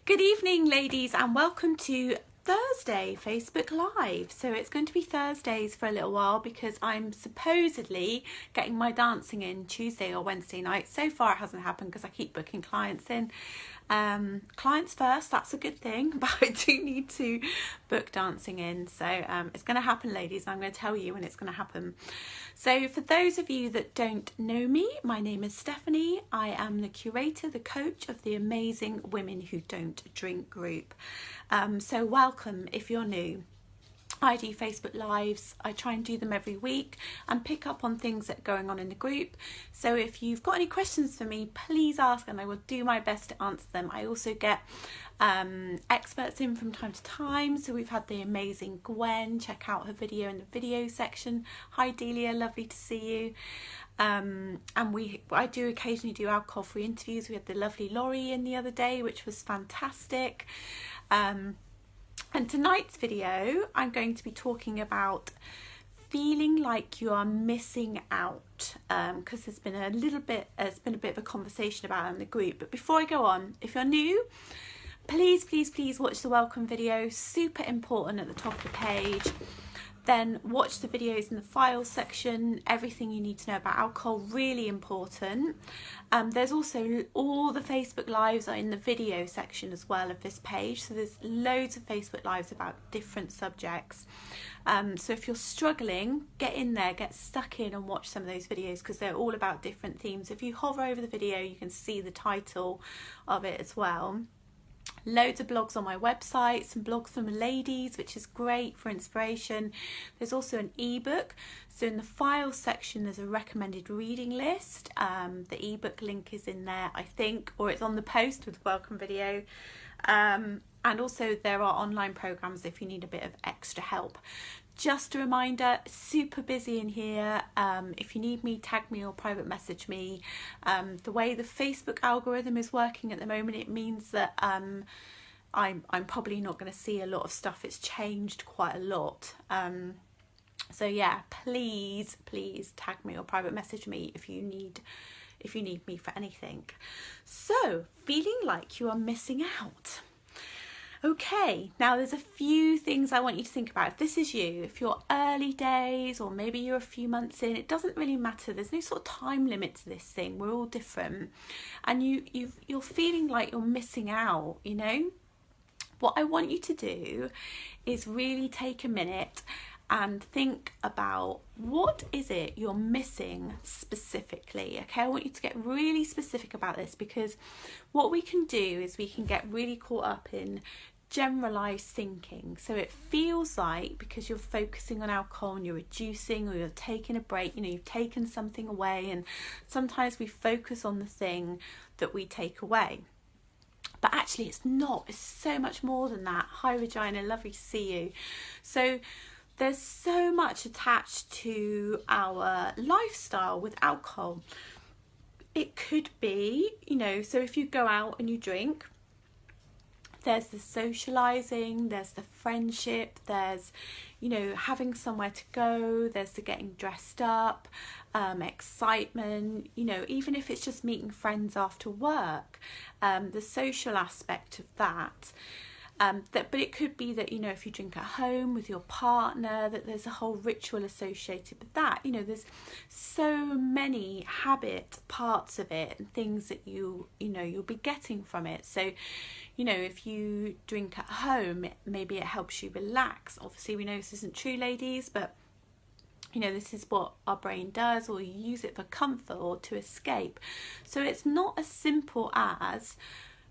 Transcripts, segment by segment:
Good evening, ladies, and welcome to Thursday Facebook Live. So it's going to be Thursdays for a little while because I'm supposedly getting my dancing in Tuesday or Wednesday night. So far it hasn't happened because I keep booking clients in. Clients first, that's a good thing, but I do need to book dancing in. So it's going to happen, ladies. I'm going to tell you when it's going to happen. So for those of you that don't know me, my name is Stephanie. I am the curator, the coach of the Amazing Women Who Don't Drink group. So welcome if you're new. I do Facebook Lives. I try and do them every week and pick up on things that are going on in the group. So if you've got any questions for me, please ask and I will do my best to answer them. I also get experts in from time to time. So we've had the amazing Gwen. Check out her video in the video section. Hi Delia, lovely to see you. And I do occasionally do alcohol-free interviews. We had the lovely Laurie in the other day, which was fantastic. And tonight's video, I'm going to be talking about feeling like you are missing out, because there's been a bit of a conversation about it in the group. But before I go on, if you're new, please watch the welcome video, super important at the top of the page. Then watch the videos in the files section, everything you need to know about alcohol, really important. There's also all the Facebook Lives are in the video section as well of this page. So there's loads of Facebook Lives about different subjects. So if you're struggling, get in there, get stuck in and watch some of those videos because they're all about different themes. If you hover over the video, you can see the title of it as well. Loads of blogs on my website, some blogs from ladies, which is great for inspiration. There's also an ebook. So in the files section, there's a recommended reading list. The ebook link is in there, I think, or it's on the post with the welcome video. And also there are online programs if you need a bit of extra help. Just a reminder, super busy in here. If you need me, tag me or private message me. The way the Facebook algorithm is working at the moment, it means that I'm probably not going to see a lot of stuff. It's changed quite a lot. So yeah, please tag me or private message me if you need me for anything. So, feeling like you are missing out. Okay, now there's a few things I want you to think about. If this is you, if you're early days or maybe you're a few months in, it doesn't really matter. There's no sort of time limit to this thing. We're all different. And you're feeling like you're missing out, you know? What I want you to do is really take a minute and think about what is it you're missing specifically. Okay, I want you to get really specific about this because what we can do is we can get really caught up in generalized thinking. So it feels like because you're focusing on alcohol and you're reducing or you're taking a break, you know, you've taken something away, and sometimes we focus on the thing that we take away. But actually it's not. It's so much more than that. Hi Regina, lovely to see you. So there's so much attached to our lifestyle with alcohol. It could be, you know, so if you go out and you drink, there's the socializing, there's the friendship, there's, you know, having somewhere to go, there's the getting dressed up, excitement, you know, even if it's just meeting friends after work, the social aspect of that. But it could be that, you know, if you drink at home with your partner, that there's a whole ritual associated with that. You know, there's so many habit parts of it and things that you'll be getting from it. So, you know, if you drink at home, maybe it helps you relax. Obviously, we know this isn't true, ladies, but you know, this is what our brain does, or you use it for comfort or to escape. So it's not as simple as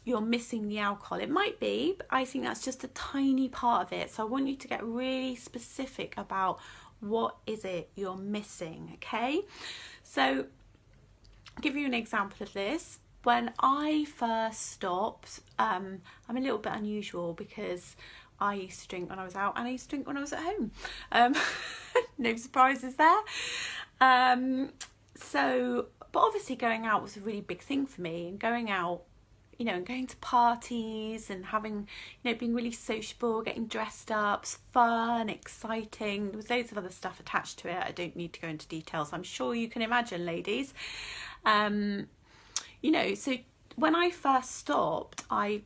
you're missing the alcohol. It might be, but I think that's just a tiny part of it. So I want you to get really specific about what is it you're missing, okay? So I'll give you an example of this. When I first stopped, I'm a little bit unusual because I used to drink when I was out and I used to drink when I was at home. No surprises there. But obviously going out was a really big thing for me, and going out, you know, and going to parties and having, you know, being really sociable, getting dressed up, fun, exciting. There was loads of other stuff attached to it. I don't need to go into details. I'm sure you can imagine, ladies. You know, so when I first stopped, I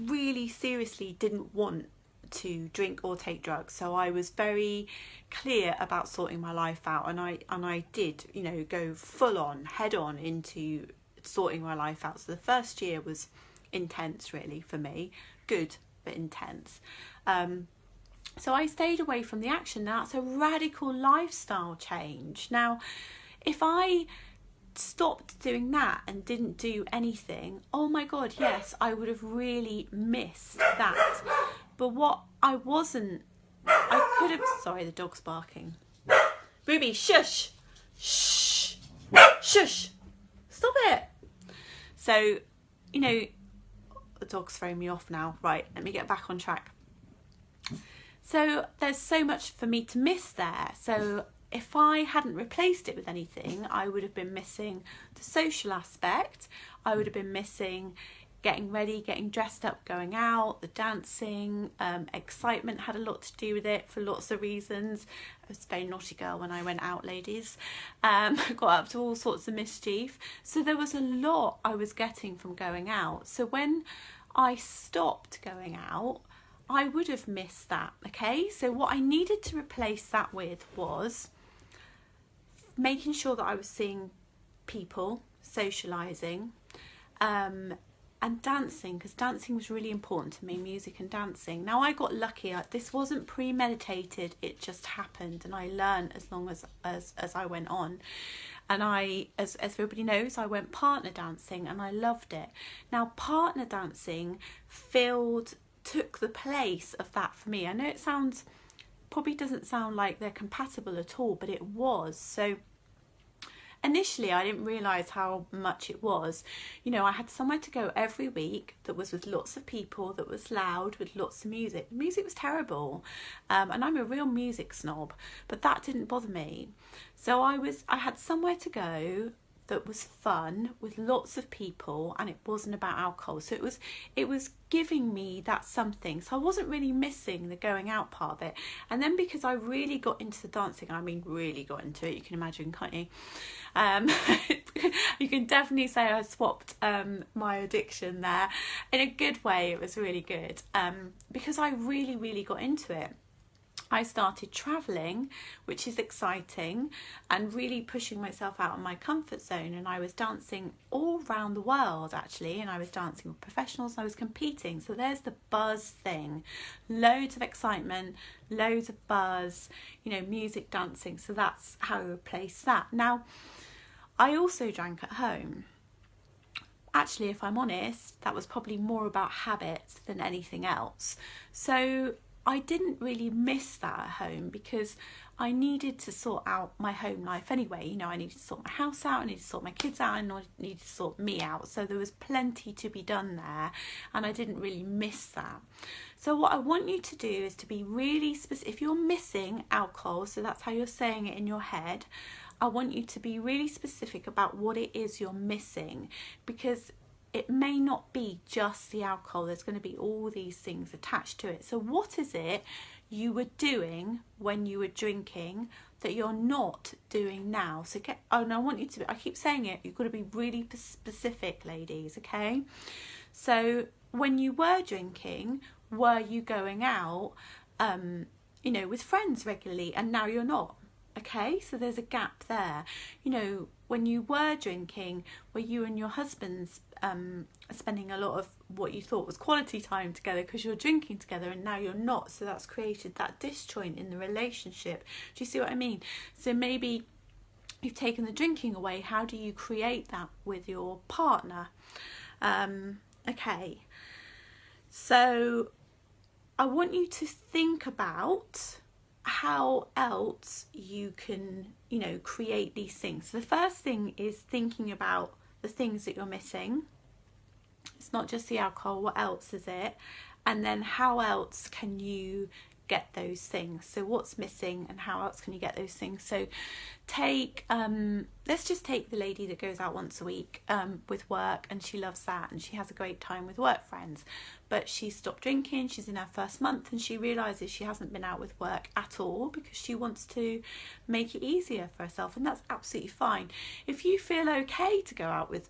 really seriously didn't want to drink or take drugs, so I was very clear about sorting my life out, and I did, you know, go full on, head on into sorting my life out. So the first year was intense, really, for me. Good, but intense. So I stayed away from the action. Now, that's a radical lifestyle change. Now, if I stopped doing that and didn't do anything, oh my God, yes, I would have really missed that. But what I could have, sorry, the dog's barking. Ruby, shush, shh, shush, stop it. So, you know, the dog's throwing me off now. Right, let me get back on track. So there's so much for me to miss there. So if I hadn't replaced it with anything, I would have been missing the social aspect. I would have been missing getting ready, getting dressed up, going out, the dancing, excitement had a lot to do with it for lots of reasons. I was a very naughty girl when I went out, ladies. Got up to all sorts of mischief. So there was a lot I was getting from going out. So when I stopped going out, I would have missed that, okay? So what I needed to replace that with was making sure that I was seeing people, socialising, and dancing, because dancing was really important to me, music and dancing. Now, I got lucky. This wasn't premeditated, it just happened, and I learned as long as I went on. And as everybody knows, I went partner dancing and I loved it. Now, partner dancing took the place of that for me. I know it probably doesn't sound like they're compatible at all, but it was. So initially I didn't realise how much it was. You know, I had somewhere to go every week that was with lots of people, that was loud, with lots of music. The music was terrible, and I'm a real music snob, but that didn't bother me. So I had somewhere to go that was fun with lots of people, and it wasn't about alcohol. So it was giving me that something. So I wasn't really missing the going out part of it. And then because I really got into the dancing, I mean really got into it, you can imagine, can't you? You can definitely say I swapped my addiction there in a good way. It was really good, because I really got into it. I started travelling, which is exciting, and really pushing myself out of my comfort zone. And I was dancing all around the world, actually, and I was dancing with professionals, and I was competing. So there's the buzz thing. Loads of excitement, loads of buzz, you know, music, dancing. So that's how I replaced that. Now, I also drank at home. Actually, if I'm honest, that was probably more about habit than anything else. So I didn't really miss that at home because I needed to sort out my home life anyway. You know, I needed to sort my house out, I needed to sort my kids out, and I needed to sort me out. So there was plenty to be done there, and I didn't really miss that. So what I want you to do is to be really specific. If you're missing alcohol, so that's how you're saying it in your head, I want you to be really specific about what it is you're missing, because it may not be just the alcohol. There's going to be all these things attached to it. So what is it you were doing when you were drinking that you're not doing now? So and I want you to, I keep saying it, you've got to be really specific, ladies, okay? So when you were drinking, were you going out, you know, with friends regularly, and now you're not? Okay, so there's a gap there. You know, when you were drinking, were you and your husband's spending a lot of what you thought was quality time together because you're drinking together, and now you're not? So that's created that disjoint in the relationship. Do you see what I mean? So maybe you've taken the drinking away. How do you create that with your partner? Okay, so I want you to think about how else you can, you know, create these things. So the first thing is thinking about the things that you're missing. It's not just the alcohol, what else is it? And then how else can you get those things? So what's missing and how else can you get those things? So take, let's just take the lady that goes out once a week with work, and she loves that and she has a great time with work friends, but she stopped drinking, she's in her first month, and she realises she hasn't been out with work at all because she wants to make it easier for herself, and that's absolutely fine. If you feel okay to go out with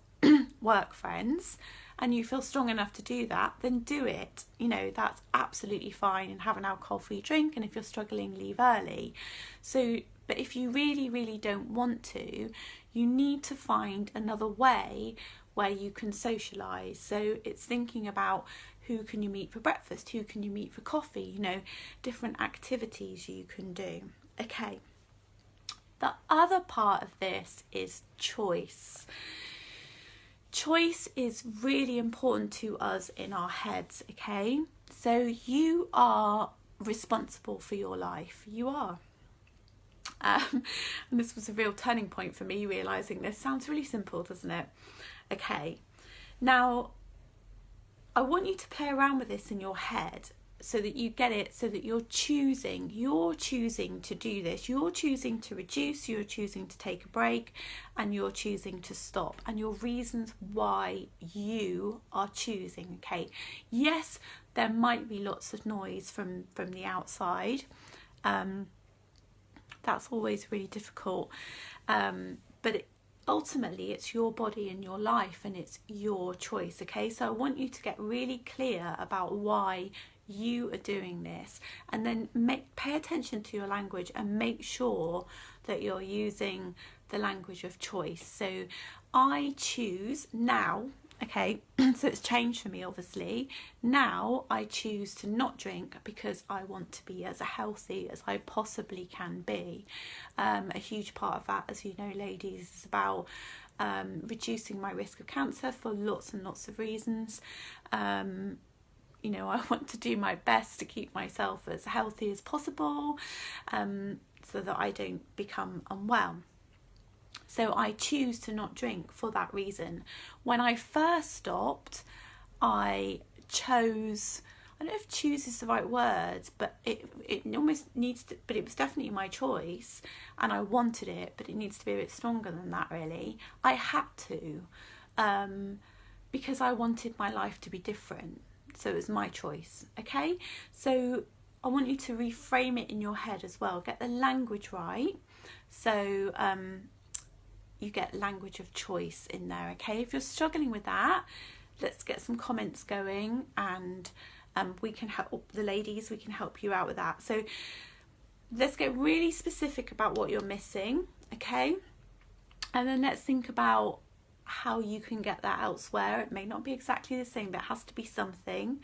work friends and you feel strong enough to do that, then do it. You know, that's absolutely fine, and have an alcohol-free drink, and if you're struggling, leave early. So, but if you really, really don't want to, you need to find another way where you can socialise. So it's thinking about who can you meet for breakfast, who can you meet for coffee, you know, different activities you can do. Okay. The other part of this is choice. Choice is really important to us in our heads, okay? So you are responsible for your life. You are. And this was a real turning point for me, realising this. Sounds really simple, doesn't it? Okay. Now, I want you to play around with this in your head so that you get it, so that you're choosing to do this. You're choosing to reduce, you're choosing to take a break, and you're choosing to stop, and your reasons why you are choosing, okay? Yes, there might be lots of noise from the outside. That's always really difficult. But ultimately, it's your body and your life, and it's your choice, okay? So I want you to get really clear about why you are doing this, and then pay attention to your language and make sure that you're using the language of choice. So I choose now, okay, so it's changed for me obviously. Now I choose to not drink because I want to be as healthy as I possibly can be. A huge part of that, as you know, ladies, is about reducing my risk of cancer for lots and lots of reasons. You know, I want to do my best to keep myself as healthy as possible, so that I don't become unwell. So I choose to not drink for that reason. When I first stopped, I chose, I don't know if choose is the right word, but it almost needs to, but it was definitely my choice, and I wanted it, but it needs to be a bit stronger than that, really. I had to, because I wanted my life to be different. So it was my choice, okay? So I want you to reframe it in your head as well. Get the language right. So you get language of choice in there, okay? If you're struggling with that, let's get some comments going, and we can help the ladies, we can help you out with that. So let's get really specific about what you're missing, okay? And then let's think about how you can get that elsewhere. It may not be exactly the same, but it has to be something.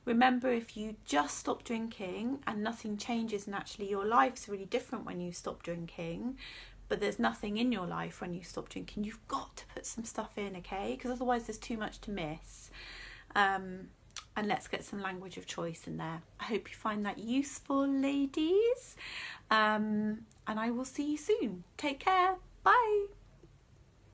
Remember, if you just stop drinking and nothing changes, and actually your life's really different when you stop drinking, but there's nothing in your life when you stop drinking, you've got to put some stuff in, okay? Because otherwise there's too much to miss. And let's get some language of choice in there. I hope you find that useful, ladies. And I will see you soon. Take care. Bye.